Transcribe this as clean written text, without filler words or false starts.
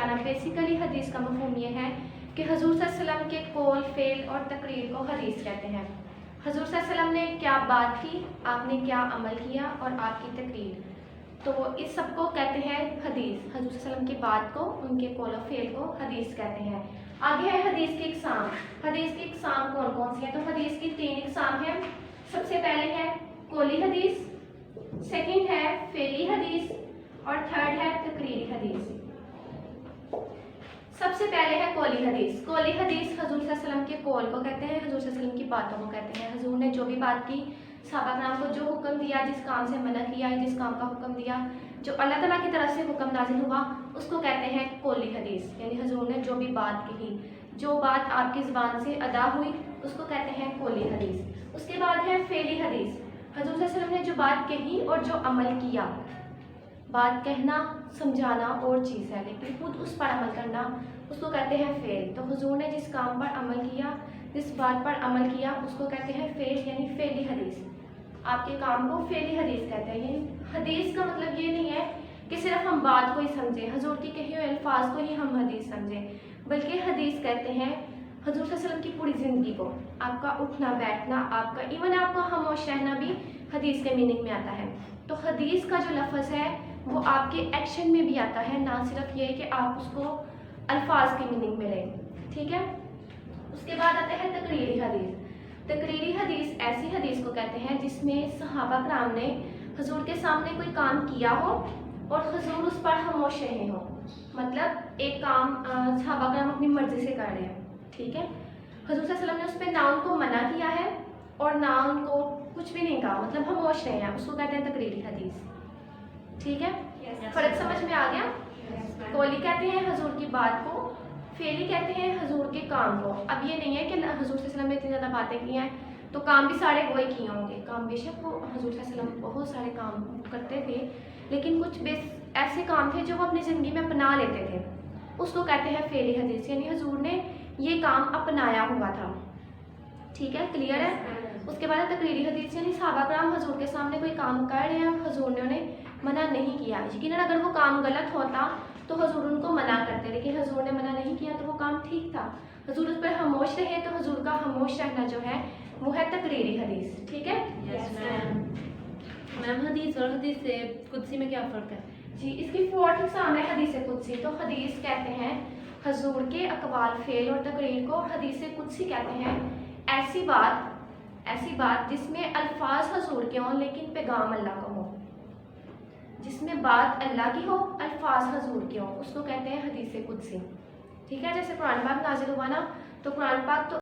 जाना। बेसिकली हदीस का मफ़हूम ये है कि हुज़ूर सल्लल्लाहु अलैहि वसल्लम के कौल, फ़ेल और तकरीर को हदीस कहते हैं। हुज़ूर सल्लल्लाहु अलैहि वसल्लम ने क्या बात की, आपने क्या अमल किया और आपकी तकरीर, तो इस सब को कहते हैं हदीस। हुज़ूर सल्लल्लाहु अलैहि वसल्लम की बात को, उनके कौल और फ़ेल को हदीस कहते हैं। आगे है हदीस की इक़साम। हदीस की इक़साम कौन कौन सी है? तो हदीस की 3 इक़साम है। सबसे पहले है कौली हदीस, सेकंड है फ़ेली हदीस और थर्ड है तकरीरी हदीस। सबसे पहले है कौली हदीस। कौली हदीस हुज़ूर सल्लल्लाहु अलैहि वसल्लम के कौल को कहते हैं, हुज़ूर सल्लल्लाहु अलैहि वसल्लम की बातों को कहते हैं। हुज़ूर ने जो भी बात की, सहाबा कराम को जो हुक्म दिया, जिस काम से मना किया, जिस काम का हुक्म दिया, जो अल्लाह ताला की तरफ से हुक्म नाजिल हुआ, उसको कहते हैं कौली हदीस। यानी हुज़ूर ने जो भी बात कही, जो बात आपकी ज़ुबान से अदा हुई, उसको कहते हैं कौली हदीस। उसके बाद है फ़ेली हदीस। हुज़ूर सल्लल्लाहु अलैहि वसल्लम ने जो बात कही और जो अमल किया, बात कहना, समझाना और चीज़ है, लेकिन खुद उस पर अमल करना, उसको कहते हैं फ़ेल। तो हुज़ूर ने जिस काम पर अमल किया, जिस बात पर अमल किया, उसको कहते हैं फ़ेल, यानी फ़ेली हदीस। आपके काम को फ़ेली हदीस कहते हैं। यानी हदीस का मतलब ये नहीं है कि सिर्फ हम बात को ही समझें, हुज़ूर की कही हुए अल्फाज को ही हम हदीस समझें, बल्कि हदीस कहते हैं हुज़ूर सल्लल्लाहु अलैहि वसल्लम की पूरी ज़िंदगी को। आपका उठना बैठना, आपका इवन आपका खामोश रहना भी हदीस के मीनिंग में आता है। तो हदीस का जो लफ्ज़ है वो आपके एक्शन में भी आता है, ना सिर्फ ये कि आप उसको अल्फाज के मीनिंग में लें। ठीक है। उसके बाद आता है तकरीरी हदीस। तकरीरी हदीस ऐसी हदीस को कहते हैं जिसमें सहाबा कराम ने हुज़ूर के सामने कोई काम किया हो और हुज़ूर उस पर खामोश रहे हों। मतलब एक काम सहाबा कराम अपनी मर्जी से कर रहे हैं, ठीक है, हुज़ूर सल्लल्लाहु अलैहि वसल्लम ने उस पर ना उनको मना किया है और ना उनको कुछ भी नहीं कहा, मतलब खामोश रहे हैं, उसको कहते हैं तकरीरी हदीस। ठीक है, फर्क समझ में आ गया? कौली कहते हैं हुज़ूर की बात को, फ़ेली कहते हैं हुज़ूर के काम को। अब ये नहीं है कि हुज़ूर सल्लल्लाहु अलैहि वसल्लम ने इतनी ज़्यादा बातें की हैं तो काम भी सारे वही किए होंगे। काम बेशक वो हुज़ूर सल्लल्लाहु अलैहि वसल्लम बहुत सारे काम करते थे, लेकिन कुछ ऐसे काम थे जो वो अपनी ज़िंदगी में अपना लेते थे, उसको कहते हैं फ़ेली हदीस। यानी हुज़ूर ने ये काम अपनाया हुआ था। ठीक है, क्लियर है? उसके बाद तकरीरी हदीस, यानी सहाबा कराम हुज़ूर के सामने कोई काम कर रहे हैं, हुज़ूर ने उन्हें मना नहीं किया। यकीनन अगर वो काम गलत होता तो हुज़ूर उनको मना करते, लेकिन हुज़ूर ने मना नहीं किया तो वो काम ठीक था। हुज़ूर उस पर खामोश रहे, तो हुज़ूर का खामोश रहना जो है वो है तकरीरी हदीस। ठीक है। मैम हदीस और हदीस से कुदसी में क्या फ़र्क है? जी, इसकी 4th इक़साम है हदीस कुदसी। तो हदीस कहते हैं हुज़ूर के अक़वाल, फ़ेल और तकरीर को हदीस कुदसी कहते हैं। ऐसी बात जिसमें अल्फाज हुज़ूर के हों लेकिन पैगाम अल्लाह का हो, जिसमें बात अल्लाह की हो, अल्फाज हुज़ूर के हों, उसको कहते हैं हदीस कुदसी। ठीक है, जैसे कुरान पाक नाज़िल हुआ ना, तो कुरान पाक तो